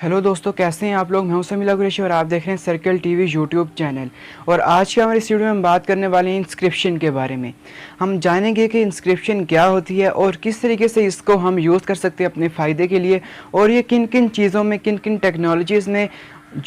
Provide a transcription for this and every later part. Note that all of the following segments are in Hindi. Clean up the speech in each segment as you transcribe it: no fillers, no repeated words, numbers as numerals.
हेलो दोस्तों, कैसे हैं आप लोग। मैं हूं समीला कुरैशी और आप देख रहे हैं सर्कल टीवी यूट्यूब चैनल। और आज के हमारे इस वीडियो में हम बात करने वाले हैं इंस्क्रिप्शन के बारे में। हम जानेंगे कि इंस्क्रिप्शन क्या होती है और किस तरीके से इसको हम यूज़ कर सकते हैं अपने फ़ायदे के लिए, और ये किन किन चीज़ों में, किन किन टेक्नोलॉजीज़ में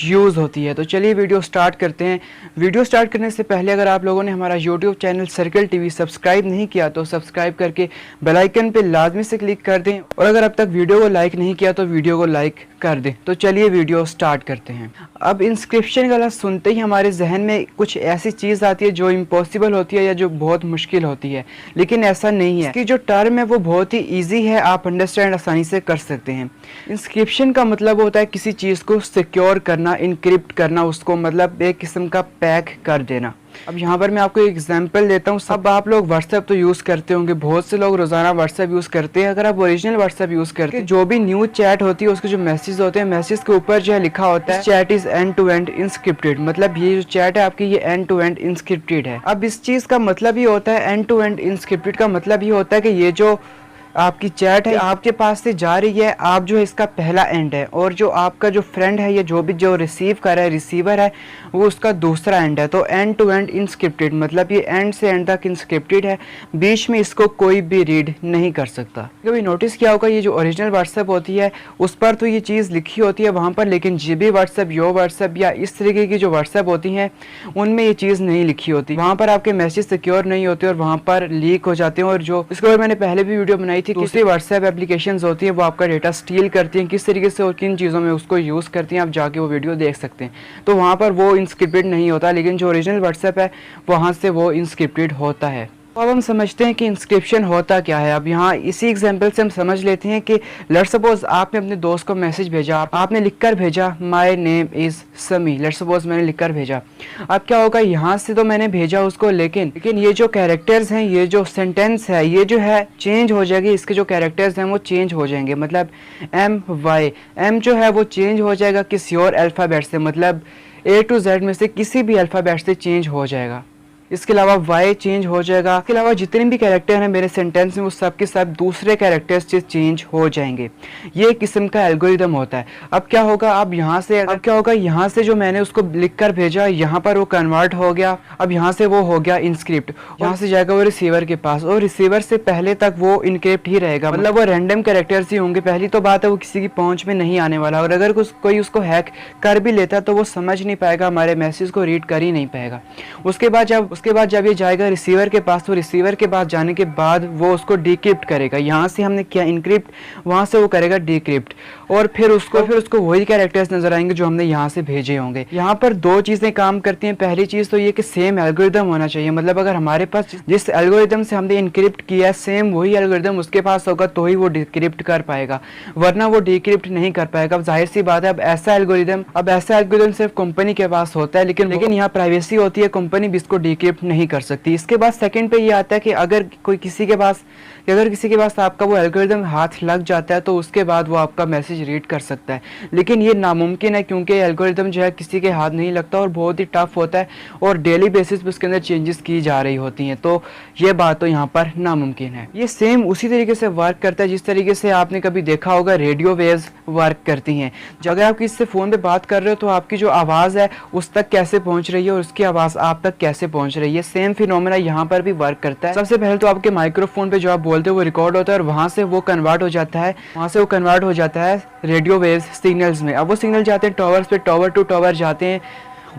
यूज़ होती है। तो चलिए वीडियो स्टार्ट करते हैं। वीडियो स्टार्ट करने से पहले अगर आप लोगों ने हमारा YouTube channel circle TV subscribe नहीं किया तो सब्सक्राइब करके बेल आइकन पे लाजमी से क्लिक कर दें, और अगर अब तक वीडियो को लाइक नहीं किया तो वीडियो को लाइक कर दें। तो चलिए वीडियो स्टार्ट करते हैं। अब इंस्क्रिप्शन का लफ्ज़ सुनते ही हमारे जहन में कुछ ऐसी चीज़ आती है जो इम्पॉसिबल होती है या जो बहुत मुश्किल होती है, लेकिन ऐसा नहीं है। इसकी जो टर्म है वो बहुत ही ईजी है, आप अंडरस्टैंड आसानी से कर सकते हैं। इंस्क्रिप्शन का मतलब होता है किसी चीज़ को सिक्योर करना, इनक्रिप्ट करना, उसको मतलब एक किस्म का पैक कर देना। अब यहाँ पर मैं आपको एक एग्जांपल देता हूँ। सब आप लोग व्हाट्सएप तो यूज़ करते होंगे, बहुत से लोग रोज़ाना व्हाट्सएप यूज़ करते हैं। अगर आप ओरिजिनल व्हाट्सएप यूज़ करते हैं, जो भी न्यू चैट होती है उसके जो मैसेज होते हैं, मैसेज के ऊपर जो है लिखा होता है chat is end to end encrypted, मतलब ये जो चैट है आपकी ये एंड टू एंड इंस्क्रिप्टेड है। अब इस चीज़ का मतलब ये होता है, एंड टू एंड इंस्क्रिप्टेड का मतलब ये होता है कि ये जो आपकी चैट है आपके पास से जा रही है, आप जो है इसका पहला एंड है, और जो आपका जो फ्रेंड है या जो भी जो रिसीव कर रहा है, रिसीवर है, वो उसका दूसरा एंड है। तो एंड टू एंड इंस्क्रिप्टेड मतलब ये एंड से एंड तक इंस्क्रिप्टेड है, बीच में इसको कोई भी रीड नहीं कर सकता। कभी नोटिस किया होगा ये जो ओरिजिनल व्हाट्सएप होती है उस पर तो ये चीज़ लिखी होती है वहाँ पर, लेकिन GB व्हाट्सएप, यो व्हाट्सएप या इस तरीके की जो व्हाट्सएप होती हैं उनमें ये चीज़ नहीं लिखी होती। वहाँ पर आपके मैसेज सिक्योर नहीं होते और वहाँ पर लीक हो जाते हैं। और जो इसके ऊपर मैंने पहले भी वीडियो बनाई थी, दूसरी व्हाट्सएप एप्लीकेशंस होती है वो आपका डेटा स्टील करती हैं, किस तरीके से और किन चीज़ों में उसको यूज़ करती हैं, आप जाके वो वीडियो देख सकते हैं। तो वहाँ पर वो इंस्क्रिप्टेड नहीं होता, लेकिन जो ओरिजिनल व्हाट्सएप है वहाँ से वो इंस्क्रिप्टेड होता है। तो अब हम समझते हैं कि इंस्क्रिप्शन होता क्या है। अब यहाँ इसी एग्जांपल से हम समझ लेते हैं कि लेट्स सपोज आपने अपने दोस्त को मैसेज भेजा, आपने लिखकर भेजा माय नेम इज़ समी, लेट्स सपोज मैंने लिखकर भेजा। अब क्या होगा, यहाँ से तो मैंने भेजा उसको, लेकिन ये जो कैरेक्टर्स हैं, ये जो सेंटेंस है, ये जो है चेंज हो जाएगी। इसके जो कैरेक्टर्स हैं वो चेंज हो जाएंगे, मतलब एम जो है वो चेंज हो जाएगा किसी और अल्फ़ाबेट से, मतलब A to Z में से किसी भी अल्फ़ाबेट से चेंज हो जाएगा। इसके अलावा Y चेंज हो जाएगा। इसके अलावा जितने भी कैरेक्टर हैं मेरे सेंटेंस में वो सब के सब दूसरे कैरेक्टर्स से चेंज हो जाएंगे। ये एक किस्म का एल्गोरिदम होता है। अब क्या होगा, यहाँ से जो मैंने उसको लिखकर भेजा, यहाँ पर वो कन्वर्ट हो गया। अब यहाँ से वो हो गया इंस्क्रिप्ट, यहाँ से जाएगा वो रिसीवर के पास, और रिसीवर से पहले तक वो इनक्रिप्ट ही रहेगा, मतलब वो रैंडम कैरेक्टर्स ही होंगे। पहली तो बात है वो किसी की पहुँच में नहीं आने वाला, और अगर कोई उसको हैक कर भी लेता तो वो समझ नहीं पाएगा, हमारे मैसेज को रीड कर ही नहीं पाएगा। उसके बाद जब ये जाएगा रिसीवर के पास, तो रिसीवर के पास जाने के बाद वो उसको डिक्रिप्ट करेगा। यहाँ से हमने किया इनक्रिप्ट, वहाँ से वो करेगा डिक्रिप्ट, और फिर उसको वही कैरेक्टर्स नजर आएंगे जो हमने यहाँ से भेजे होंगे। यहाँ पर दो चीज़ें काम करती हैं। पहली चीज़ तो ये कि सेम एल्गोरिदम होना चाहिए, मतलब अगर हमारे पास जिस एल्गोरिदम से हमने इनक्रिप्ट किया है सेम वही एल्गोरिदम उसके पास होगा तो ही वो डिक्रिप्ट कर पाएगा, वरना वो डिक्रिप्ट नहीं कर पाएगा। अब जाहिर सी बात है, अब ऐसा एल्गोरिदम सिर्फ कंपनी के पास होता है, लेकिन यहाँ प्राइवेसी होती है, कंपनी भी इसको डिक्रिप्ट नहीं कर सकती। इसके बाद सेकंड पे ये आता है कि अगर किसी के पास आपका वो एल्गोरिदम हाथ लग जाता है तो उसके बाद वो आपका मैसेज रीड कर सकता है, लेकिन ये नामुमकिन है क्योंकि एल्गोरिदम जो है किसी के हाथ नहीं लगता और बहुत ही टफ होता है, और डेली बेसिस पे उसके अंदर चेंजेस की जा रही होती हैं। तो ये बात तो यहाँ पर नामुमकिन है। ये सेम उसी तरीके से वर्क करता है जिस तरीके से आपने कभी देखा होगा रेडियो वेव्स वर्क करती हैं। अगर आप किसी से फ़ोन पर बात कर रहे हो तो आपकी जो आवाज़ है उस तक कैसे पहुँच रही है और उसकी आवाज़ आप तक कैसे पहुँच रही है, सेम फिनोमेना यहाँ पर भी वर्क करता है। सबसे पहले तो आपके माइक्रोफोन पे जो आप बोलते हो वो रिकॉर्ड होता है, और वहाँ से वो कन्वर्ट हो जाता है रेडियो वेव्स सिग्नल्स में। अब वो सिग्नल जाते हैं टॉवर्स पे, टॉवर टू टॉवर जाते हैं।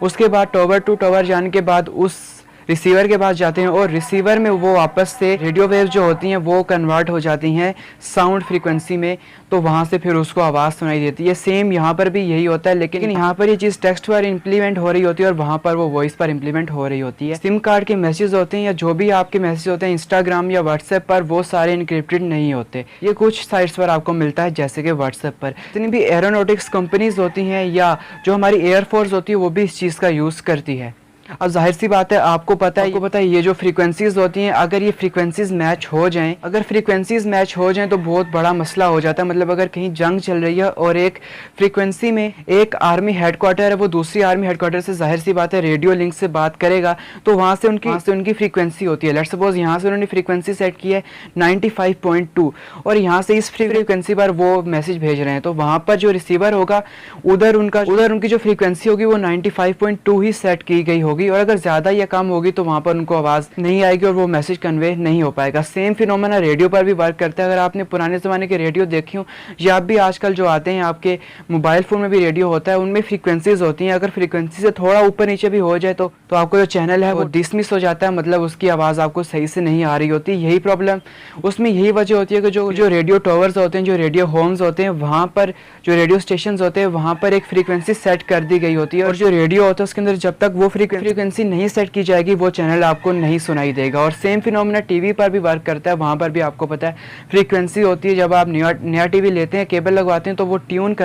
उसके बाद टॉवर टू टॉवर जाने के बाद उस रिसीवर के पास जाते हैं, और रिसीवर में वो वापस से रेडियो वेव्स जो होती हैं वो कन्वर्ट हो जाती हैं साउंड फ्रीक्वेंसी में, तो वहाँ से फिर उसको आवाज़ सुनाई देती है। सेम यहाँ पर भी यही होता है, लेकिन यहाँ पर ये चीज़ टेक्स्ट पर इम्प्लीमेंट हो रही होती है और वहाँ पर वो वॉइस पर इम्प्लीमेंट हो रही होती है। सिम कार्ड के मैसेज होते हैं या जो भी आपके मैसेज होते हैं इंस्टाग्राम या व्हाट्सएप पर, वो सारे इनक्रिप्टेड नहीं होते। ये कुछ साइट्स पर आपको मिलता है जैसे कि व्हाट्सएप पर। जितनी भी एरोनॉटिक्स कंपनीज होती हैं या जो हमारी एयरफोर्स होती है वो भी इस चीज़ का यूज़ करती है। अब जाहिर सी बात है आपको पता है ये जो फ्रीक्वेंसीज होती हैं, अगर ये फ्रीक्वेंसीज मैच हो जाएं, अगर फ्रीक्वेंसीज मैच हो जाएं तो बहुत बड़ा मसला हो जाता है। मतलब अगर कहीं जंग चल रही है और एक फ्रीक्वेंसी में एक आर्मी हेडक्वार्टर है, वो दूसरी आर्मी हेडक्वार्टर से जाहिर सी बात है रेडियो लिंक से बात करेगा, तो वहाँ से उनकी फ्रीक्वेंसी होती है। लेट्स सपोज यहाँ से उन्होंने फ्रीक्वेंसी सेट की है 95.2 और यहाँ से इस फ्रीक्वेंसी पर वो मैसेज भेज रहे हैं, तो वहाँ पर जो रिसीवर होगा उधर उनकी जो फ्रीक्वेंसी होगी वो 95.2 ही सेट की गई होगी, और अगर ज़्यादा या कम होगी तो वहाँ पर उनको आवाज़ नहीं आएगी और वो मैसेज कन्वे नहीं हो पाएगा। सेम फिनोमेना रेडियो पर भी वर्क करता है। अगर आपने पुराने ज़माने के रेडियो देखे हो या आप भी आजकल जो आते हैं आपके मोबाइल फ़ोन में भी रेडियो होता है, उनमें फ्रीक्वेंसीज होती हैं। अगर फ्रीक्वेंसी से थोड़ा ऊपर नीचे भी हो जाए तो आपको जो चैनल है वो डिसमिस हो जाता है, मतलब उसकी आवाज़ आपको सही से नहीं आ रही होती। यही प्रॉब्लम उसमें यही वजह होती है कि जो रेडियो टावर्स होते हैं, जो रेडियो होम्स होते हैं, वहाँ पर जो रेडियो स्टेशन होते हैं वहाँ पर एक फ्रीक्वेंसी सेट कर दी गई होती है, और जो रेडियो होता है उसके अंदर जब तक वो फ्रीक्वेंसी नहीं सेट की जाएगी वो चैनल आपको नहीं सुनाई देगा। और सेम फिनोमेना टीवी पर भी वर्क करता है। वहाँ पर भी आपको पता है फ्रीक्वेंसी होती है, जब आप नया टीवी लेते हैं, केबल लगवाते हैं, तो वो ट्यूनिंग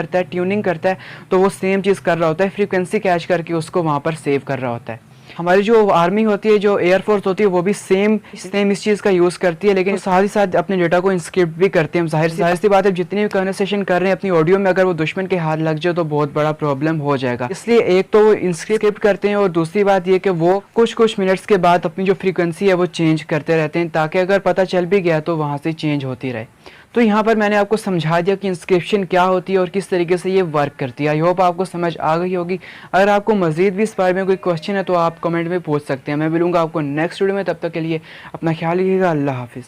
करता है, तो वो सेम चीज़ कर रहा होता है, फ्रीक्वेंसी कैच करके उसको वहाँ पर सेव कर रहा होता है। हमारी जो आर्मी होती है, जो एयरफोर्स होती है, वो भी सेम इस चीज़ का यूज़ करती है, लेकिन साथ ही साथ अपने डेटा को इंस्क्रिप्ट भी करते हैं। जाहिर सी बात है जितनी भी कन्वर्सेशन कर रहे हैं अपनी ऑडियो में, अगर वो दुश्मन के हाथ लग जाए तो बहुत बड़ा प्रॉब्लम हो जाएगा। इसलिए एक तो वो इंस्क्रिप्ट करते हैं और दूसरी बात ये कि वो कुछ मिनट्स के बाद अपनी जो फ्रीक्वेंसी है वो चेंज करते रहते हैं, ताकि अगर पता चल भी गया तो वहाँ से चेंज होती रहे। तो यहाँ पर मैंने आपको समझा दिया कि इंस्क्रिप्शन क्या होती है और किस तरीके से ये वर्क करती है। आई होप आपको समझ आ गई होगी। अगर आपको मज़ीद भी इस बारे में कोई क्वेश्चन है तो आप कमेंट में पूछ सकते हैं। मैं मिलूंगा आपको नेक्स्ट वीडियो में, तब तक के लिए अपना ख्याल रखिएगा। अल्लाह हाफिज़।